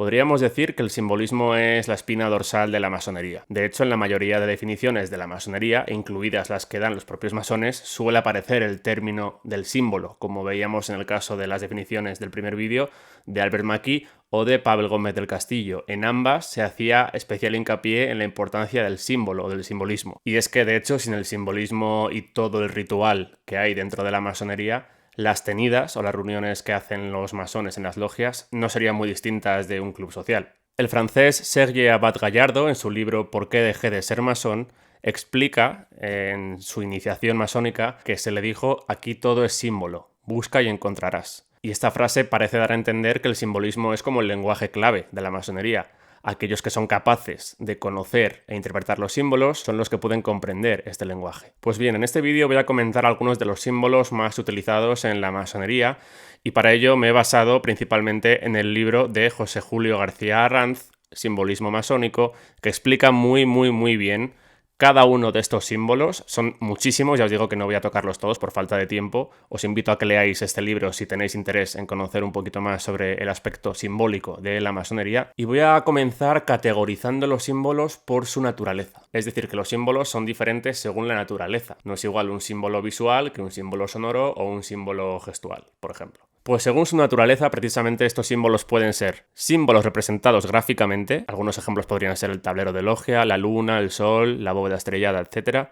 Podríamos decir que el simbolismo es la espina dorsal de la masonería. De hecho, en la mayoría de definiciones de la masonería, incluidas las que dan los propios masones, suele aparecer el término del símbolo, como veíamos en el caso de las definiciones del primer vídeo de Albert Mackie o de Pavel Gómez del Castillo. En ambas se hacía especial hincapié en la importancia del símbolo o del simbolismo. Y es que, de hecho, sin el simbolismo y todo el ritual que hay dentro de la masonería, las tenidas o las reuniones que hacen los masones en las logias no serían muy distintas de un club social. El francés Serge Abad-Gallardo, en su libro ¿Por qué dejé de ser masón?, explica en su iniciación masónica que se le dijo: aquí todo es símbolo, busca y encontrarás. Y esta frase parece dar a entender que el simbolismo es como el lenguaje clave de la masonería. Aquellos que son capaces de conocer e interpretar los símbolos son los que pueden comprender este lenguaje. Pues bien, en este vídeo voy a comentar algunos de los símbolos más utilizados en la masonería y para ello me he basado principalmente en el libro de José Julio García Arranz, Simbolismo masónico, que explica muy bien cada uno de estos símbolos. Son muchísimos, ya os digo que no voy a tocarlos todos por falta de tiempo. Os invito a que leáis este libro si tenéis interés en conocer un poquito más sobre el aspecto simbólico de la masonería. Y voy a comenzar categorizando los símbolos por su naturaleza. Es decir, que los símbolos son diferentes según la naturaleza. No es igual un símbolo visual que un símbolo sonoro o un símbolo gestual, por ejemplo. Pues según su naturaleza, precisamente estos símbolos pueden ser símbolos representados gráficamente. Algunos ejemplos podrían ser el tablero de logia, la luna, el sol, la bóveda estrellada, etc.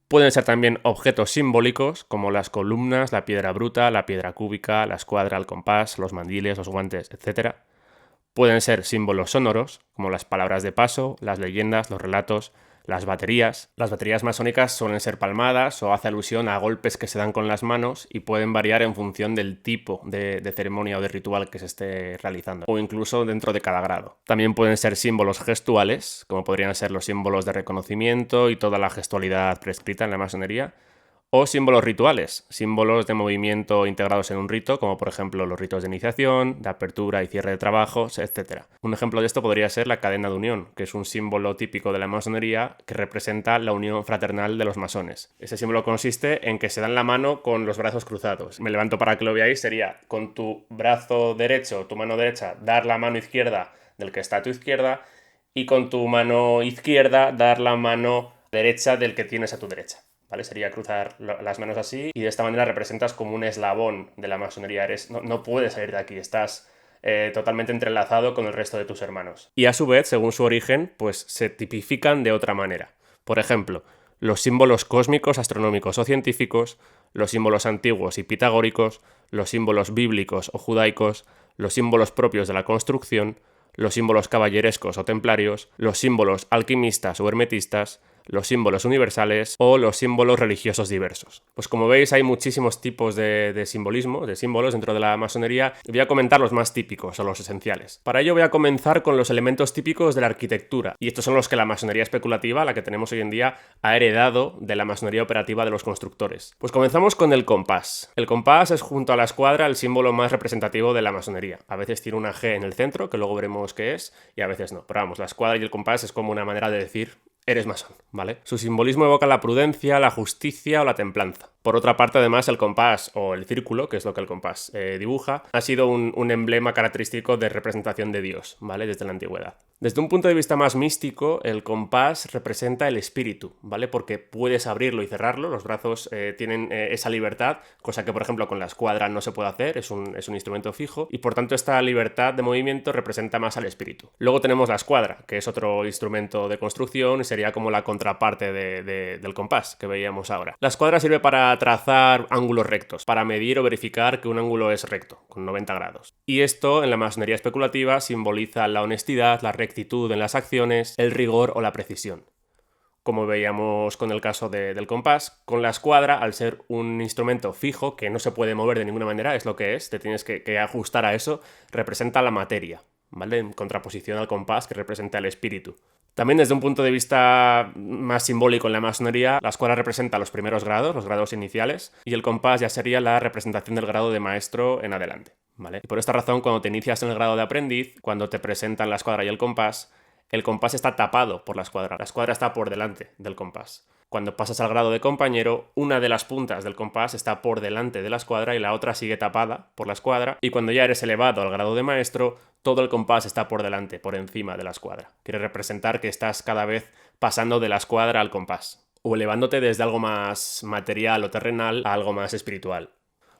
Pueden ser también objetos simbólicos, como las columnas, la piedra bruta, la piedra cúbica, la escuadra, el compás, los mandiles, los guantes, etc. Pueden ser símbolos sonoros, como las palabras de paso, las leyendas, los relatos, las baterías. Las baterías masónicas suelen ser palmadas o hace alusión a golpes que se dan con las manos y pueden variar en función del tipo de ceremonia o de ritual que se esté realizando, o incluso dentro de cada grado. También pueden ser símbolos gestuales, como podrían ser los símbolos de reconocimiento y toda la gestualidad prescrita en la masonería. O símbolos rituales, símbolos de movimiento integrados en un rito, como por ejemplo los ritos de iniciación, de apertura y cierre de trabajos, etc. Un ejemplo de esto podría ser la cadena de unión, que es un símbolo típico de la masonería que representa la unión fraternal de los masones. Ese símbolo consiste en que se dan la mano con los brazos cruzados. Me levanto para que lo veáis, sería con tu brazo derecho, tu mano derecha, dar la mano izquierda del que está a tu izquierda y con tu mano izquierda dar la mano derecha del que tienes a tu derecha. ¿Vale? Sería cruzar las manos así y de esta manera representas como un eslabón de la masonería. No puedes salir de aquí, estás totalmente entrelazado con el resto de tus hermanos. Y a su vez, según su origen, pues se tipifican de otra manera. Por ejemplo, los símbolos cósmicos, astronómicos o científicos, los símbolos antiguos y pitagóricos, los símbolos bíblicos o judaicos, los símbolos propios de la construcción, los símbolos caballerescos o templarios, los símbolos alquimistas o hermetistas, los símbolos universales o los símbolos religiosos diversos. Pues como veis hay muchísimos tipos de simbolismo, de símbolos dentro de la masonería y voy a comentar los más típicos o los esenciales. Para ello voy a comenzar con los elementos típicos de la arquitectura y estos son los que la masonería especulativa, la que tenemos hoy en día, ha heredado de la masonería operativa de los constructores. Pues comenzamos con el compás. El compás es junto a la escuadra el símbolo más representativo de la masonería. A veces tiene una G en el centro, que luego veremos qué es, y a veces no. Pero vamos, la escuadra y el compás es como una manera de decir eres masón, ¿vale? Su simbolismo evoca la prudencia, la justicia o la templanza. Por otra parte, además, el compás o el círculo, que es lo que el compás dibuja, ha sido un emblema característico de representación de Dios, ¿vale? Desde la antigüedad. Desde un punto de vista más místico, el compás representa el espíritu, ¿vale? Porque puedes abrirlo y cerrarlo, los brazos tienen esa libertad, cosa que, por ejemplo, con la escuadra no se puede hacer, es un instrumento fijo, y por tanto esta libertad de movimiento representa más al espíritu. Luego tenemos la escuadra, que es otro instrumento de construcción, sería como la contraparte del compás que veíamos ahora. La escuadra sirve para trazar ángulos rectos, para medir o verificar que un ángulo es recto, con 90 grados. Y esto, en la masonería especulativa, simboliza la honestidad, la rectitud en las acciones, el rigor o la precisión. Como veíamos con el caso del compás, con la escuadra, al ser un instrumento fijo que no se puede mover de ninguna manera, es lo que es, te tienes que ajustar a eso, representa la materia, ¿vale? En contraposición al compás, que representa el espíritu. También desde un punto de vista más simbólico en la masonería, la escuadra representa los primeros grados, los grados iniciales, y el compás ya sería la representación del grado de maestro en adelante, ¿vale? Y por esta razón, cuando te inicias en el grado de aprendiz, cuando te presentan la escuadra y el compás está tapado por la escuadra está por delante del compás. Cuando pasas al grado de compañero, una de las puntas del compás está por delante de la escuadra y la otra sigue tapada por la escuadra, y cuando ya eres elevado al grado de maestro, todo el compás está por delante, por encima de la escuadra. Quiere representar que estás cada vez pasando de la escuadra al compás, o elevándote desde algo más material o terrenal a algo más espiritual.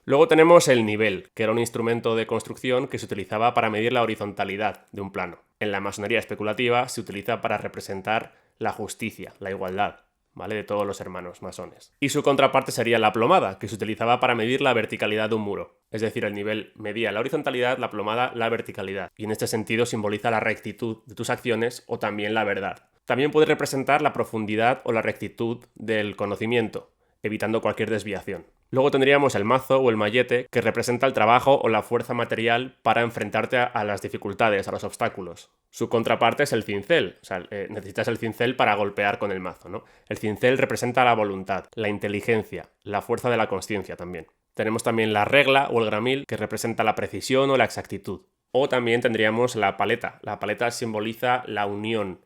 Luego tenemos el nivel, que era un instrumento de construcción que se utilizaba para medir la horizontalidad de un plano. En la masonería especulativa se utiliza para representar la justicia, la igualdad, ¿vale?, de todos los hermanos masones. Y su contraparte sería la plomada, que se utilizaba para medir la verticalidad de un muro. Es decir, el nivel medía la horizontalidad, la plomada la verticalidad. Y en este sentido simboliza la rectitud de tus acciones o también la verdad. También puede representar la profundidad o la rectitud del conocimiento, evitando cualquier desviación. Luego tendríamos el mazo o el mallete, que representa el trabajo o la fuerza material para enfrentarte a las dificultades, a los obstáculos. Su contraparte es el cincel, o sea, necesitas el cincel para golpear con el mazo, ¿no? El cincel representa la voluntad, la inteligencia, la fuerza de la consciencia también. Tenemos también la regla o el gramil, que representa la precisión o la exactitud. O también tendríamos la paleta. La paleta simboliza la unión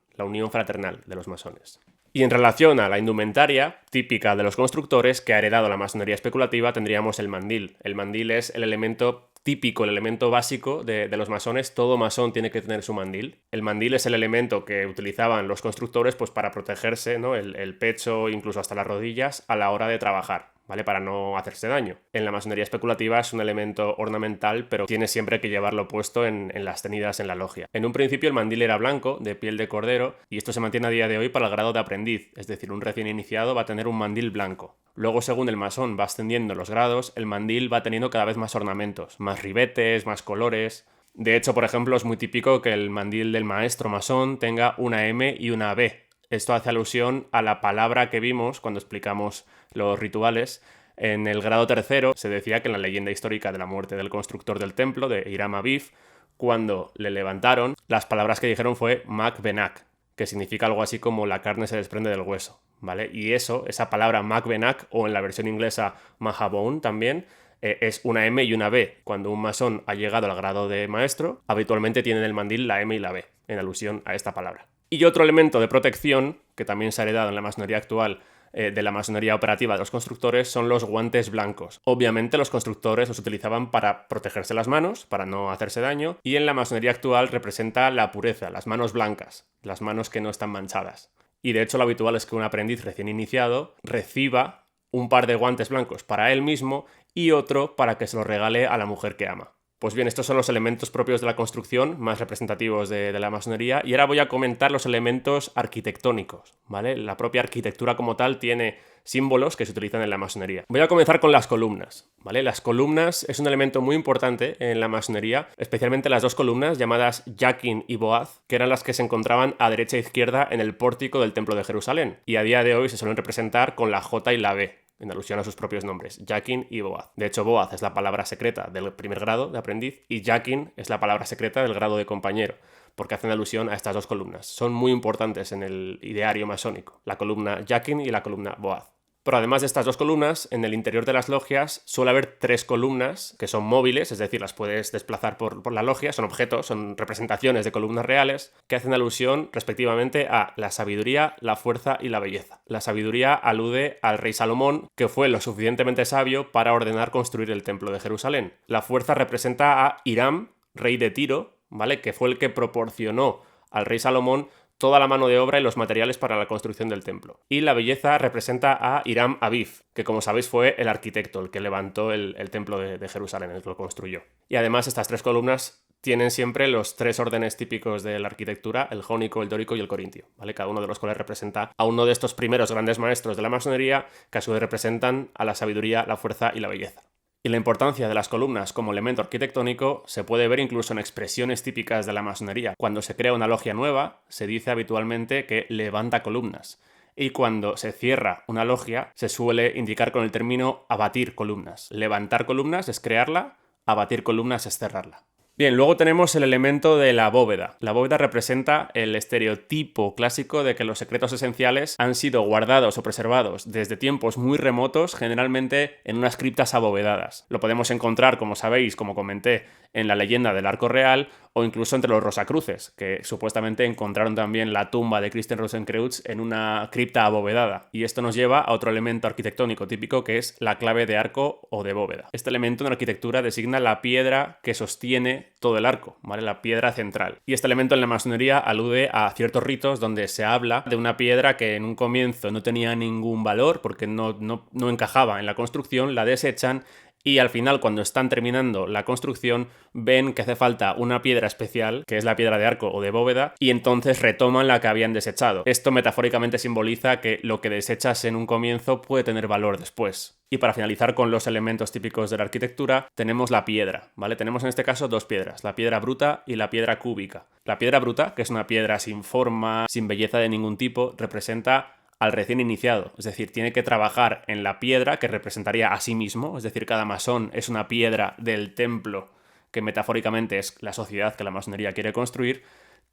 fraternal de los masones. Y en relación a la indumentaria típica de los constructores que ha heredado la masonería especulativa, tendríamos el mandil. El mandil es el elemento típico, el elemento básico de los masones. Todo masón tiene que tener su mandil. El mandil es el elemento que utilizaban los constructores pues, para protegerse, ¿no?, el pecho, incluso hasta las rodillas, a la hora de trabajar, ¿vale?, para no hacerse daño. En la masonería especulativa es un elemento ornamental, pero tienes siempre que llevarlo puesto en las tenidas en la logia. En un principio el mandil era blanco, de piel de cordero, y esto se mantiene a día de hoy para el grado de aprendiz, es decir, un recién iniciado va a tener un mandil blanco. Luego, según el masón va ascendiendo los grados, el mandil va teniendo cada vez más ornamentos, más ribetes, más colores. De hecho, por ejemplo, es muy típico que el mandil del maestro masón tenga una M y una B. Esto hace alusión a la palabra que vimos cuando explicamos los rituales. En el grado tercero se decía que en la leyenda histórica de la muerte del constructor del templo, de Hiram Abiff, cuando le levantaron, las palabras que dijeron fue Mak Benak, que significa algo así como la carne se desprende del hueso, ¿vale? Y esa palabra Mak Benak, o en la versión inglesa Mahabone también, es una M y una B. Cuando un masón ha llegado al grado de maestro, habitualmente tiene en el mandil la M y la B, en alusión a esta palabra. Y otro elemento de protección, que también se ha heredado en la masonería actual, de la masonería operativa de los constructores, son los guantes blancos. Obviamente los constructores los utilizaban para protegerse las manos, para no hacerse daño, y en la masonería actual representa la pureza, las manos blancas, las manos que no están manchadas. Y de hecho lo habitual es que un aprendiz recién iniciado reciba un par de guantes blancos para él mismo y otro para que se lo regale a la mujer que ama. Pues bien, estos son los elementos propios de la construcción, más representativos de la masonería, y ahora voy a comentar los elementos arquitectónicos, ¿vale? La propia arquitectura como tal tiene símbolos que se utilizan en la masonería. Voy a comenzar con las columnas, ¿vale? Las columnas es un elemento muy importante en la masonería, especialmente las dos columnas llamadas Yakin y Boaz, que eran las que se encontraban a derecha e izquierda en el pórtico del Templo de Jerusalén, y a día de hoy se suelen representar con la J y la B, en alusión a sus propios nombres, Yakin y Boaz. De hecho, Boaz es la palabra secreta del primer grado de aprendiz y Yakin es la palabra secreta del grado de compañero, porque hacen alusión a estas dos columnas. Son muy importantes en el ideario masónico, la columna Yakin y la columna Boaz. Pero además de estas dos columnas, en el interior de las logias suele haber tres columnas que son móviles, es decir, las puedes desplazar por la logia, son objetos, son representaciones de columnas reales que hacen alusión respectivamente a la sabiduría, la fuerza y la belleza. La sabiduría alude al rey Salomón, que fue lo suficientemente sabio para ordenar construir el templo de Jerusalén. La fuerza representa a Hiram, rey de Tiro, ¿vale?, que fue el que proporcionó al rey Salomón toda la mano de obra y los materiales para la construcción del templo. Y la belleza representa a Hiram Abiff, que como sabéis fue el arquitecto, el que levantó el templo de Jerusalén, el que lo construyó. Y además estas tres columnas tienen siempre los tres órdenes típicos de la arquitectura, el jónico, el dórico y el corintio, ¿vale? Cada uno de los cuales representa a uno de estos primeros grandes maestros de la masonería, que a su vez representan a la sabiduría, la fuerza y la belleza. Y la importancia de las columnas como elemento arquitectónico se puede ver incluso en expresiones típicas de la masonería. Cuando se crea una logia nueva, se dice habitualmente que levanta columnas. Y cuando se cierra una logia, se suele indicar con el término abatir columnas. Levantar columnas es crearla, abatir columnas es cerrarla. Bien, luego tenemos el elemento de la bóveda. La bóveda representa el estereotipo clásico de que los secretos esenciales han sido guardados o preservados desde tiempos muy remotos, generalmente en unas criptas abovedadas. Lo podemos encontrar, como sabéis, como comenté, en la leyenda del Arco Real o incluso entre los Rosacruces, que supuestamente encontraron también la tumba de Christian Rosenkreutz en una cripta abovedada. Y esto nos lleva a otro elemento arquitectónico típico que es la clave de arco o de bóveda. Este elemento en la arquitectura designa la piedra que sostiene todo el arco, ¿vale? La piedra central. Y este elemento en la masonería alude a ciertos ritos donde se habla de una piedra que en un comienzo no tenía ningún valor porque no encajaba en la construcción, la desechan y al final, cuando están terminando la construcción, ven que hace falta una piedra especial, que es la piedra de arco o de bóveda, y entonces retoman la que habían desechado. Esto metafóricamente simboliza que lo que desechas en un comienzo puede tener valor después. Y para finalizar con los elementos típicos de la arquitectura, tenemos la piedra, ¿vale? Tenemos en este caso dos piedras, la piedra bruta y la piedra cúbica. La piedra bruta, que es una piedra sin forma, sin belleza de ningún tipo, representa al recién iniciado, es decir, tiene que trabajar en la piedra que representaría a sí mismo, es decir, cada masón es una piedra del templo que metafóricamente es la sociedad que la masonería quiere construir.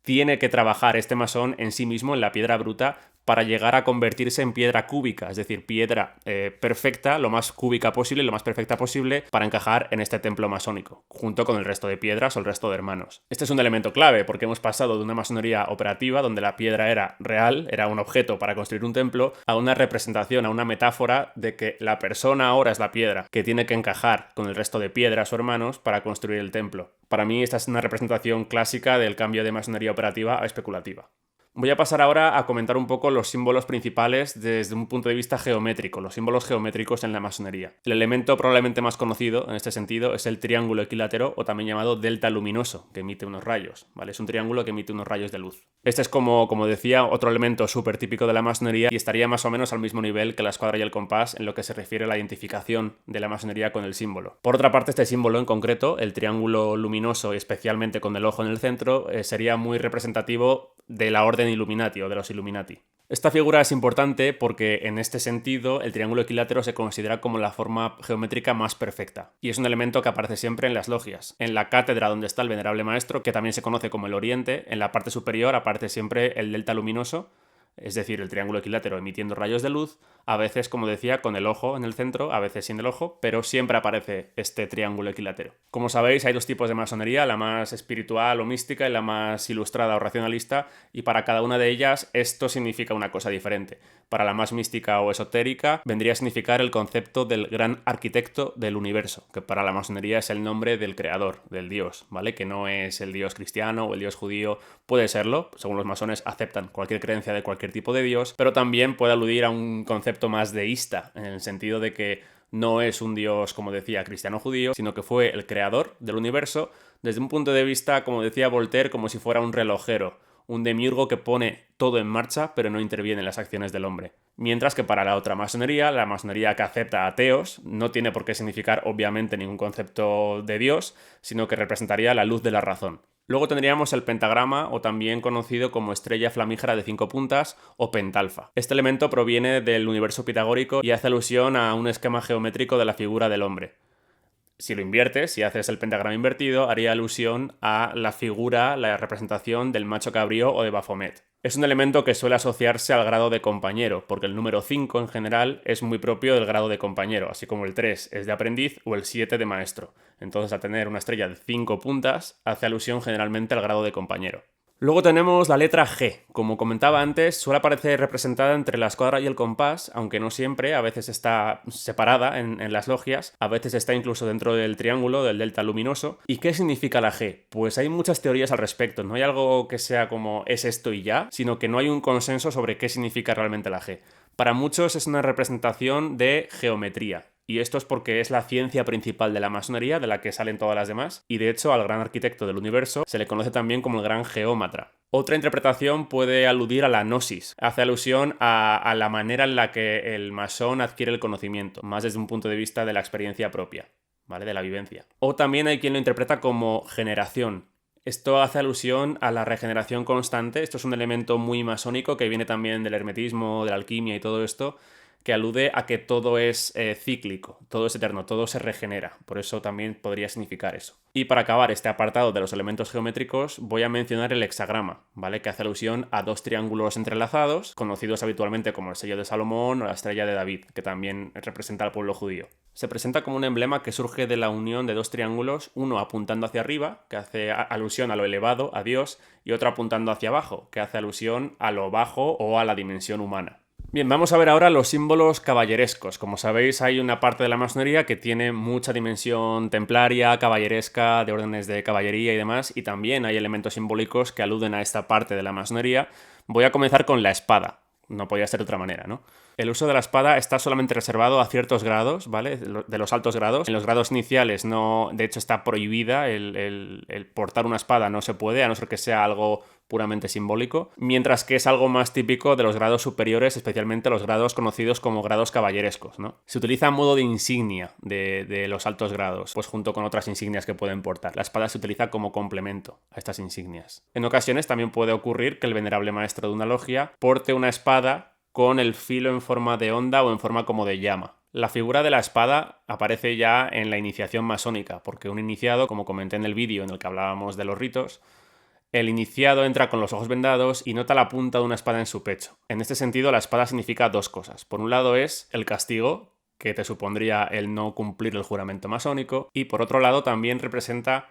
Tiene que trabajar este masón en sí mismo, en la piedra bruta, para llegar a convertirse en piedra cúbica, es decir, piedra perfecta, lo más cúbica posible, lo más perfecta posible, para encajar en este templo masónico, junto con el resto de piedras o el resto de hermanos. Este es un elemento clave, porque hemos pasado de una masonería operativa, donde la piedra era real, era un objeto para construir un templo, a una representación, a una metáfora de que la persona ahora es la piedra, que tiene que encajar con el resto de piedras o hermanos para construir el templo. Para mí esta es una representación clásica del cambio de masonería operativa a especulativa. Voy a pasar ahora a comentar un poco los símbolos principales desde un punto de vista geométrico, los símbolos geométricos en la masonería. El elemento probablemente más conocido en este sentido es el triángulo equilátero o también llamado delta luminoso, que emite unos rayos, ¿vale? Es un triángulo que emite unos rayos de luz. Este es como decía, otro elemento súper típico de la masonería y estaría más o menos al mismo nivel que la escuadra y el compás en lo que se refiere a la identificación de la masonería con el símbolo. Por otra parte, este símbolo en concreto, el triángulo luminoso y especialmente con el ojo en el centro, sería muy representativo de la orden Illuminati o de los Illuminati. Esta figura es importante porque en este sentido el triángulo equilátero se considera como la forma geométrica más perfecta y es un elemento que aparece siempre en las logias. En la cátedra donde está el venerable maestro, que también se conoce como el oriente, en la parte superior aparece siempre el delta luminoso, es decir, el triángulo equilátero emitiendo rayos de luz, a veces, como decía, con el ojo en el centro, a veces sin el ojo, pero siempre aparece este triángulo equilátero. Como sabéis, hay dos tipos de masonería, la más espiritual o mística y la más ilustrada o racionalista, y para cada una de ellas esto significa una cosa diferente. Para la más mística o esotérica vendría a significar el concepto del gran arquitecto del universo, que para la masonería es el nombre del creador, del dios, ¿vale? Que no es el dios cristiano o el dios judío, puede serlo, según los masones aceptan cualquier creencia de cualquier tipo de dios, pero también puede aludir a un concepto más deísta, en el sentido de que no es un dios, como decía, cristiano-judío, sino que fue el creador del universo desde un punto de vista, como decía Voltaire, como si fuera un relojero, un demiurgo que pone todo en marcha pero no interviene en las acciones del hombre. Mientras que para la otra masonería, la masonería que acepta ateos, no tiene por qué significar obviamente ningún concepto de Dios, sino que representaría la luz de la razón. Luego tendríamos el pentagrama, o también conocido como estrella flamígera de 5 puntas o pentalfa. Este elemento proviene del universo pitagórico y hace alusión a un esquema geométrico de la figura del hombre. Si lo inviertes, si haces el pentagrama invertido, haría alusión a la figura, la representación del macho cabrío o de Baphomet. Es un elemento que suele asociarse al grado de compañero, porque el número 5 en general es muy propio del grado de compañero, así como el 3 es de aprendiz o el 7 de maestro. Entonces, al tener una estrella de 5 puntas, hace alusión generalmente al grado de compañero. Luego tenemos la letra G. Como comentaba antes, suele aparecer representada entre la escuadra y el compás, aunque no siempre, a veces está separada en las logias, a veces está incluso dentro del triángulo, del delta luminoso. ¿Y qué significa la G? Pues hay muchas teorías al respecto, no hay algo que sea como es esto y ya, sino que no hay un consenso sobre qué significa realmente la G. Para muchos es una representación de geometría. Y esto es porque es la ciencia principal de la masonería, de la que salen todas las demás, y de hecho al gran arquitecto del universo se le conoce también como el gran geómatra. Otra interpretación puede aludir a la gnosis, hace alusión a la manera en la que el masón adquiere el conocimiento, más desde un punto de vista de la experiencia propia, ¿vale? De la vivencia. O también hay quien lo interpreta como generación. Esto hace alusión a la regeneración constante, esto es un elemento muy masónico que viene también del hermetismo, de la alquimia y todo esto, que alude a que todo es cíclico, todo es eterno, todo se regenera. Por eso también podría significar eso. Y para acabar este apartado de los elementos geométricos, voy a mencionar el hexagrama, ¿vale? Que hace alusión a dos triángulos entrelazados, conocidos habitualmente como el sello de Salomón o la estrella de David, que también representa al pueblo judío. Se presenta como un emblema que surge de la unión de dos triángulos, uno apuntando hacia arriba, que hace alusión a lo elevado, a Dios, y otro apuntando hacia abajo, que hace alusión a lo bajo o a la dimensión humana. Bien, vamos a ver ahora los símbolos caballerescos. Como sabéis, hay una parte de la masonería que tiene mucha dimensión templaria, caballeresca, de órdenes de caballería y demás, y también hay elementos simbólicos que aluden a esta parte de la masonería. Voy a comenzar con la espada. No podía ser de otra manera, ¿no? El uso de la espada está solamente reservado a ciertos grados, ¿vale? De los altos grados. En los grados iniciales no, de hecho está prohibida el portar una espada, no se puede, a no ser que sea algo puramente simbólico, mientras que es algo más típico de los grados superiores, especialmente los grados conocidos como grados caballerescos, ¿no? Se utiliza a modo de insignia de los altos grados, pues junto con otras insignias que pueden portar. La espada se utiliza como complemento a estas insignias. En ocasiones también puede ocurrir que el venerable maestro de una logia porte una espada con el filo en forma de onda o en forma como de llama. La figura de la espada aparece ya en la iniciación masónica, porque un iniciado, como comenté en el vídeo en el que hablábamos de los ritos, el iniciado entra con los ojos vendados y nota la punta de una espada en su pecho. En este sentido, la espada significa dos cosas. Por un lado es el castigo, que te supondría el no cumplir el juramento masónico, y por otro lado también representa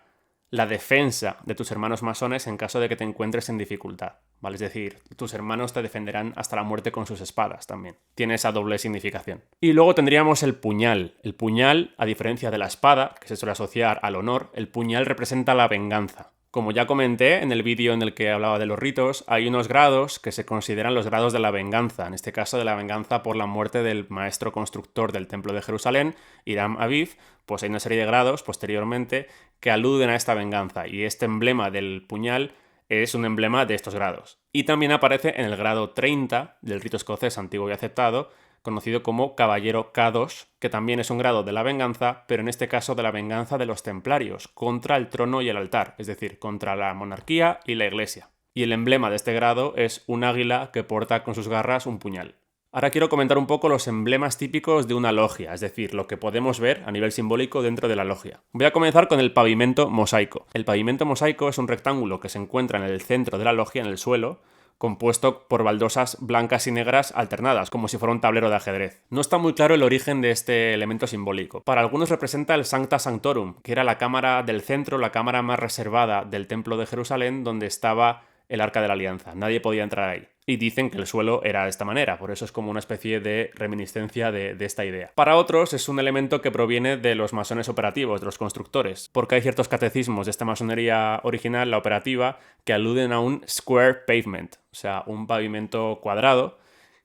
la defensa de tus hermanos masones en caso de que te encuentres en dificultad, ¿vale? Es decir, tus hermanos te defenderán hasta la muerte con sus espadas también. Tiene esa doble significación. Y luego tendríamos el puñal. El puñal, a diferencia de la espada, que se suele asociar al honor, el puñal representa la venganza. Como ya comenté en el vídeo en el que hablaba de los ritos, hay unos grados que se consideran los grados de la venganza, en este caso de la venganza por la muerte del maestro constructor del Templo de Jerusalén, Hiram Aviv. Pues hay una serie de grados posteriormente que aluden a esta venganza, y este emblema del puñal es un emblema de estos grados. Y también aparece en el grado 30 del rito escocés antiguo y aceptado, conocido como Caballero Kadosh, que también es un grado de la venganza, pero en este caso de la venganza de los templarios, contra el trono y el altar, es decir, contra la monarquía y la iglesia. Y el emblema de este grado es un águila que porta con sus garras un puñal. Ahora quiero comentar un poco los emblemas típicos de una logia, es decir, lo que podemos ver a nivel simbólico dentro de la logia. Voy a comenzar con el pavimento mosaico. El pavimento mosaico es un rectángulo que se encuentra en el centro de la logia, en el suelo, compuesto por baldosas blancas y negras alternadas, como si fuera un tablero de ajedrez. No está muy claro el origen de este elemento simbólico. Para algunos representa el Sancta Sanctorum, que era la cámara del centro, la cámara más reservada del Templo de Jerusalén, donde estaba el Arca de la Alianza. Nadie podía entrar ahí. Y dicen que el suelo era de esta manera, por eso es como una especie de reminiscencia de esta idea. Para otros es un elemento que proviene de los masones operativos, de los constructores, porque hay ciertos catecismos de esta masonería original, la operativa, que aluden a un square pavement, o sea, un pavimento cuadrado,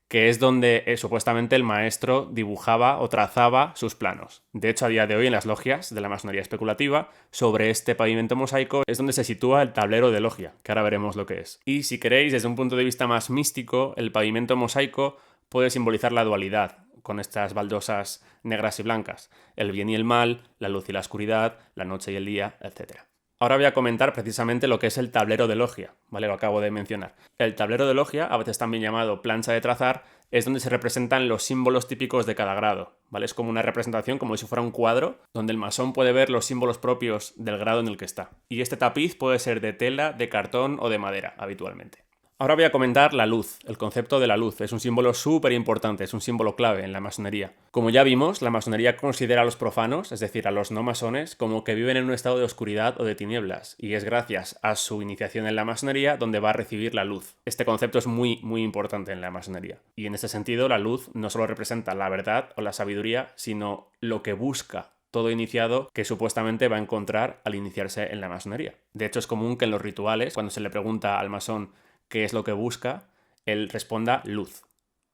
que es donde supuestamente el maestro dibujaba o trazaba sus planos. De hecho, a día de hoy en las logias de la masonería especulativa, sobre este pavimento mosaico es donde se sitúa el tablero de logia, que ahora veremos lo que es. Y si queréis, desde un punto de vista más místico, el pavimento mosaico puede simbolizar la dualidad, con estas baldosas negras y blancas, el bien y el mal, la luz y la oscuridad, la noche y el día, etc. Ahora voy a comentar precisamente lo que es el tablero de logia, ¿vale? Lo acabo de mencionar. El tablero de logia, a veces también llamado plancha de trazar, es donde se representan los símbolos típicos de cada grado, ¿vale? Es como una representación, como si fuera un cuadro, donde el masón puede ver los símbolos propios del grado en el que está. Y este tapiz puede ser de tela, de cartón o de madera, habitualmente. Ahora voy a comentar la luz, el concepto de la luz. Es un símbolo súper importante, es un símbolo clave en la masonería. Como ya vimos, la masonería considera a los profanos, es decir, a los no masones, como que viven en un estado de oscuridad o de tinieblas, y es gracias a su iniciación en la masonería donde va a recibir la luz. Este concepto es muy, muy importante en la masonería. Y en este sentido, la luz no solo representa la verdad o la sabiduría, sino lo que busca todo iniciado que supuestamente va a encontrar al iniciarse en la masonería. De hecho, es común que en los rituales, cuando se le pregunta al masón qué es lo que busca, él responda luz.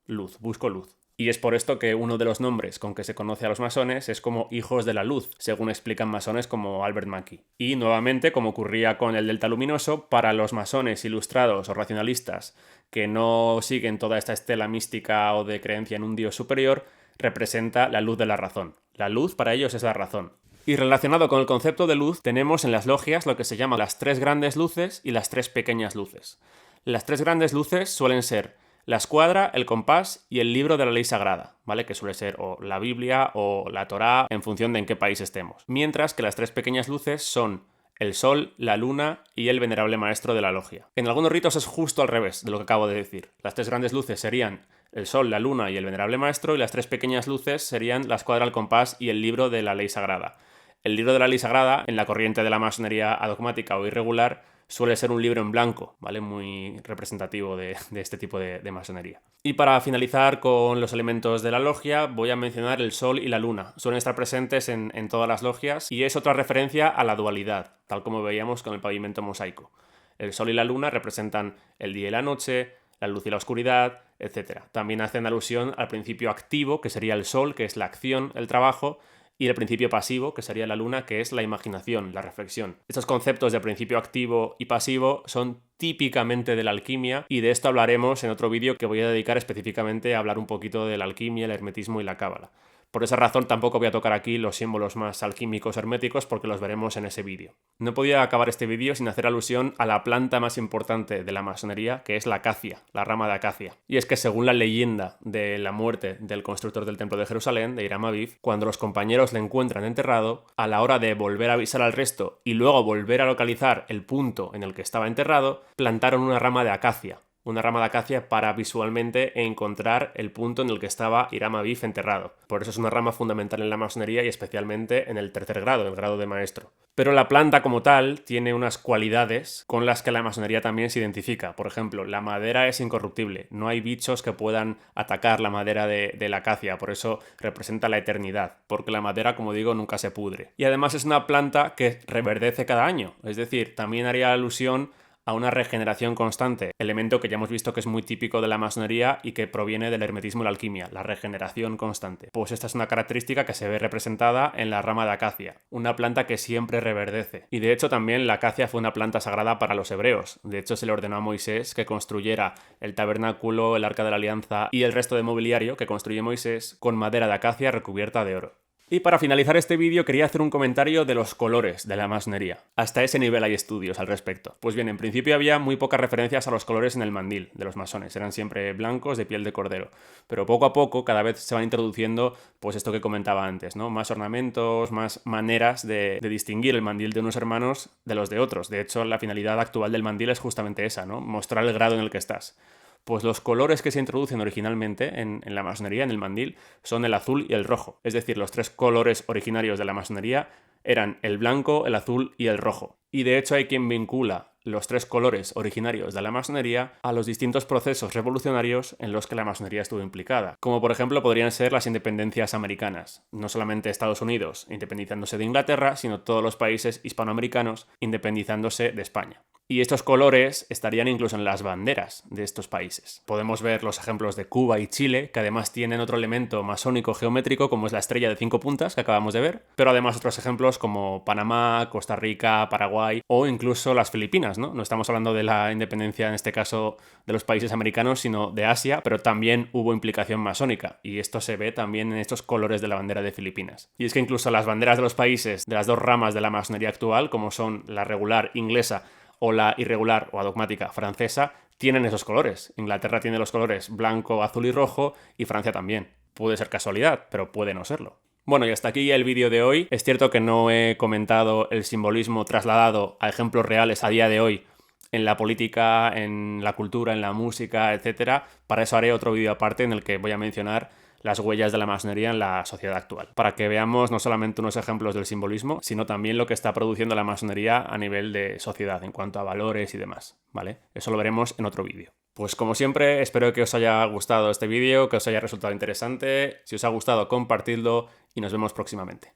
Luz, busco luz. Y es por esto que uno de los nombres con que se conoce a los masones es como hijos de la luz, según explican masones como Albert Mackey. Y nuevamente, como ocurría con el delta luminoso, para los masones ilustrados o racionalistas que no siguen toda esta estela mística o de creencia en un dios superior, representa la luz de la razón. La luz para ellos es la razón. Y relacionado con el concepto de luz, tenemos en las logias lo que se llama las tres grandes luces y las tres pequeñas luces. Las tres grandes luces suelen ser la escuadra, el compás y el libro de la ley sagrada, ¿vale? Que suele ser o la Biblia o la Torá en función de en qué país estemos. Mientras que las tres pequeñas luces son el sol, la luna y el venerable maestro de la logia. En algunos ritos es justo al revés de lo que acabo de decir. Las tres grandes luces serían el sol, la luna y el venerable maestro, y las tres pequeñas luces serían la escuadra, el compás y el libro de la ley sagrada. El libro de la ley sagrada, en la corriente de la masonería adogmática o irregular, suele ser un libro en blanco, ¿vale? Muy representativo de este tipo de masonería. Y para finalizar con los elementos de la logia, voy a mencionar el sol y la luna. Suelen estar presentes en todas las logias y es otra referencia a la dualidad, tal como veíamos con el pavimento mosaico. El sol y la luna representan el día y la noche, la luz y la oscuridad, etc. También hacen alusión al principio activo, que sería el sol, que es la acción, el trabajo, y el principio pasivo, que sería la luna, que es la imaginación, la reflexión. Estos conceptos de principio activo y pasivo son típicamente de la alquimia, y de esto hablaremos en otro vídeo que voy a dedicar específicamente a hablar un poquito de la alquimia, el hermetismo y la cábala. Por esa razón tampoco voy a tocar aquí los símbolos más alquímicos herméticos porque los veremos en ese vídeo. No podía acabar este vídeo sin hacer alusión a la planta más importante de la masonería, que es la acacia, la rama de acacia. Y es que según la leyenda de la muerte del constructor del templo de Jerusalén, de Hiram Aviv, cuando los compañeros le encuentran enterrado, a la hora de volver a avisar al resto y luego volver a localizar el punto en el que estaba enterrado, plantaron una rama de acacia. Una rama de acacia para visualmente encontrar el punto en el que estaba Hiram Aviv enterrado. Por eso es una rama fundamental en la masonería y especialmente en el tercer grado, el grado de maestro. Pero la planta como tal tiene unas cualidades con las que la masonería también se identifica. Por ejemplo, la madera es incorruptible, no hay bichos que puedan atacar la madera de la acacia, por eso representa la eternidad, porque la madera, como digo, nunca se pudre. Y además es una planta que reverdece cada año, es decir, también haría alusión a una regeneración constante, elemento que ya hemos visto que es muy típico de la masonería y que proviene del hermetismo y la alquimia, la regeneración constante. Pues esta es una característica que se ve representada en la rama de acacia, una planta que siempre reverdece. Y de hecho también la acacia fue una planta sagrada para los hebreos. De hecho se le ordenó a Moisés que construyera el tabernáculo, el arca de la alianza y el resto de mobiliario que construye Moisés con madera de acacia recubierta de oro. Y para finalizar este vídeo quería hacer un comentario de los colores de la masonería. Hasta ese nivel hay estudios al respecto. Pues bien, en principio había muy pocas referencias a los colores en el mandil de los masones. Eran siempre blancos de piel de cordero. Pero poco a poco cada vez se van introduciendo pues esto que comentaba antes, ¿no? Más ornamentos, más maneras de distinguir el mandil de unos hermanos de los de otros. De hecho, la finalidad actual del mandil es justamente esa, ¿no? Mostrar el grado en el que estás. Pues los colores que se introducen originalmente en la masonería, en el mandil, son el azul y el rojo. Es decir, los tres colores originarios de la masonería eran el blanco, el azul y el rojo. Y de hecho hay quien vincula los tres colores originarios de la masonería a los distintos procesos revolucionarios en los que la masonería estuvo implicada. Como por ejemplo podrían ser las independencias americanas. No solamente Estados Unidos independizándose de Inglaterra, sino todos los países hispanoamericanos independizándose de España. Y estos colores estarían incluso en las banderas de estos países. Podemos ver los ejemplos de Cuba y Chile, que además tienen otro elemento masónico geométrico como es la estrella de 5 puntas que acabamos de ver, pero además otros ejemplos como Panamá, Costa Rica, Paraguay o incluso las Filipinas, ¿no? No estamos hablando de la independencia en este caso de los países americanos, sino de Asia, pero también hubo implicación masónica y esto se ve también en estos colores de la bandera de Filipinas. Y es que incluso las banderas de los países de las dos ramas de la masonería actual, como son la regular inglesa o la irregular o adogmática francesa, tienen esos colores. Inglaterra tiene los colores blanco, azul y rojo y Francia también. Puede ser casualidad, pero puede no serlo. Bueno, y hasta aquí el vídeo de hoy. Es cierto que no he comentado el simbolismo trasladado a ejemplos reales a día de hoy en la política, en la cultura, en la música, etc. Para eso haré otro vídeo aparte en el que voy a mencionar las huellas de la masonería en la sociedad actual, para que veamos no solamente unos ejemplos del simbolismo, sino también lo que está produciendo la masonería a nivel de sociedad, en cuanto a valores y demás, ¿vale? Eso lo veremos en otro vídeo. Pues como siempre, espero que os haya gustado este vídeo, que os haya resultado interesante. Si os ha gustado, compartidlo y nos vemos próximamente.